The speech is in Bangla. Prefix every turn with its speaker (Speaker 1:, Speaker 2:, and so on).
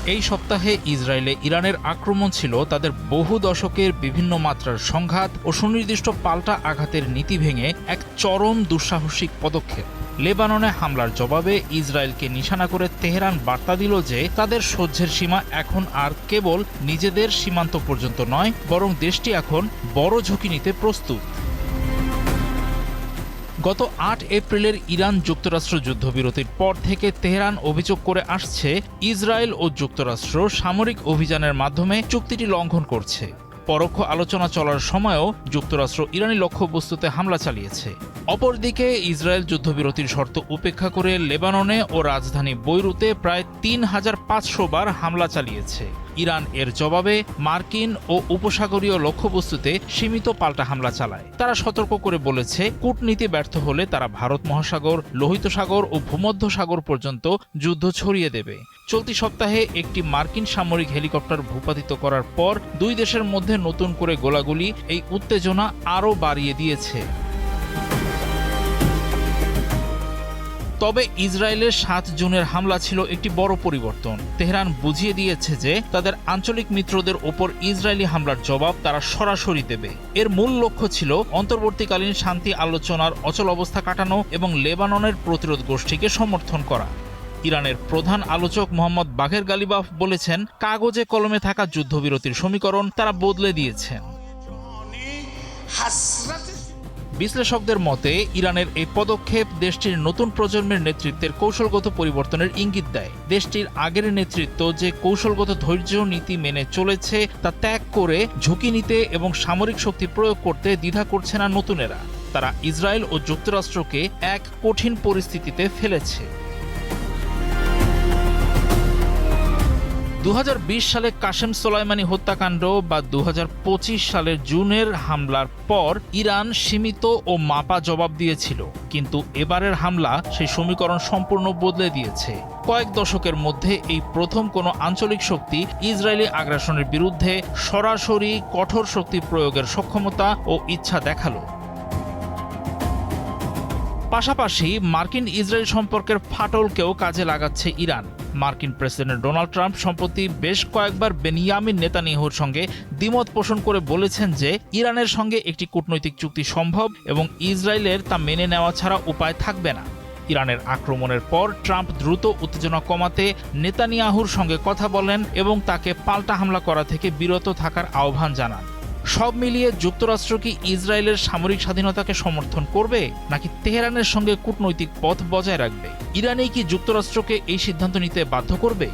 Speaker 1: এই সপ্তাহে ইসরায়েলে ইরানের আক্রমণ ছিল তাদের বহু দশকের বিভিন্ন মাত্রার সংঘাত ও সুনির্দিষ্ট পাল্টা আঘাতের নীতি ভেঙে এক চরম দুঃসাহসিক পদক্ষেপ। লেবাননে হামলার জবাবে ইসরায়েলকে নিশানা করে তেহরান বার্তা দিল যে তাদের সহ্যের সীমা এখন আর কেবল নিজেদের সীমান্ত পর্যন্ত নয়, বরং দেশটি এখন বড় ঝুঁকি নিতে প্রস্তুত। গত ৮ এপ্রিলের ইরান যুক্তরাষ্ট্র যুদ্ধবিরতির পর থেকে তেহরান অভিযোগ করে আসছে ইসরায়েল ও যুক্তরাষ্ট্র সামরিক অভিযানের মাধ্যমে চুক্তিটি লঙ্ঘন করছে। পরোক্ষ আলোচনা চলার সময়ও যুক্তরাষ্ট্র ইরানি লক্ষ্যবস্তুতে হামলা চালিয়েছে। অপরদিকে ইসরায়েল যুদ্ধবিরতির শর্ত উপেক্ষা করে লেবাননে ও রাজধানী বৈরুতে প্রায় ৩৫০০ বার হামলা চালিয়েছে। ইরান এর জবাবে মার্কিন ও উপসাগরীয় লক্ষ্যবস্তুতে সীমিত পাল্টা হামলা চালায়। তারা সতর্ক করে বলেছে, কূটনীতি ব্যর্থ হলে তারা ভারত মহাসাগর, লোহিত সাগর ও ভূমধ্য সাগর পর্যন্ত যুদ্ধ ছড়িয়ে দেবে। চলতি সপ্তাহে একটি মার্কিন সামরিক হেলিকপ্টার ভূপাতিত করার পর দুই দেশের মধ্যে নতুন করে গোলাগুলি এই উত্তেজনা আরও বাড়িয়ে দিয়েছে। তবে ইসরায়েলের ৭ জুনের হামলা ছিল একটি বড় পরিবর্তন। তেহরান বুঝিয়ে দিয়েছে যে তাদের আঞ্চলিক মিত্রদের ওপর ইসরায়েলি হামলার জবাব তারা সরাসরি দেবে। এর মূল লক্ষ্য ছিল অন্তর্বর্তীকালীন শান্তি আলোচনার অচল অবস্থা কাটানো এবং লেবাননের প্রতিরোধ গোষ্ঠীকে সমর্থন করা। ইরানের প্রধান আলোচক মোহাম্মদ বাঘের গালিবাফ বলেছেন, কাগজে কলমে থাকা যুদ্ধবিরতির সমীকরণ তারা বদলে দিয়েছেন। বিশ্লেষকদের মতে ইরানের এই পদক্ষেপ দেশটির নতুন প্রজন্মের নেতৃত্বের কৌশলগত পরিবর্তনের ইঙ্গিত দেয়। দেশটির আগের নেতৃত্ব যে কৌশলগত ধৈর্য নীতি মেনে চলেছে তা ত্যাগ করে ঝুঁকি নিতে এবং সামরিক শক্তি প্রয়োগ করতে দ্বিধা করছে না নতুনেরা। তারা ইসরায়েল ও যুক্তরাষ্ট্রকে এক কঠিন পরিস্থিতিতে ফেলেছে। ২০২০ সালে কাশেম সোলাইমানি হত্যাকাণ্ড বা ২০২৫ সালের জুনের হামলার পর ইরান সীমিত ও মাপা জবাব দিয়েছিল, কিন্তু এবারের হামলা সেই সমীকরণ সম্পূর্ণ বদলে দিয়েছে। কয়েক দশকের মধ্যে এই প্রথম কোনো আঞ্চলিক শক্তি ইসরায়েলি আগ্রাসনের বিরুদ্ধে সরাসরি কঠোর শক্তি প্রয়োগের সক্ষমতা ও ইচ্ছা দেখালো। পাশাপাশি মার্কিন ইসরায়েল সম্পর্কের ফাটলকেও কাজে লাগাচ্ছে ইরান। মার্কিন প্রেসিডেন্ট ডোনাল্ড ট্রাম্প সম্প্রতি বেশ কয়েকবার বেনিয়ামিন নেতানিয়াহুর সঙ্গে দ্বিমত পোষণ করে বলেছেন যে ইরানের সঙ্গে একটি কূটনৈতিক চুক্তি সম্ভব এবং ইসরায়েলের তা মেনে নেওয়া ছাড়া উপায় থাকবে না। ইরানের আক্রমণের পর ট্রাম্প দ্রুত উত্তেজনা কমাতে নেতানিয়াহুর সঙ্গে কথা বলেন এবং তাকে পাল্টা হামলা করা থেকে বিরত থাকার আহ্বান জানান। সব মিলিয়ে যুক্তরাষ্ট্র কি ইসরায়েলের সামরিক স্বাধীনতাকে সমর্থন করবে নাকি তেহরানের সঙ্গে কূটনৈতিক পথ বজায় রাখবে? ইরানই কি যুক্তরাষ্ট্রকে এই সিদ্ধান্ত নিতে বাধ্য করবে?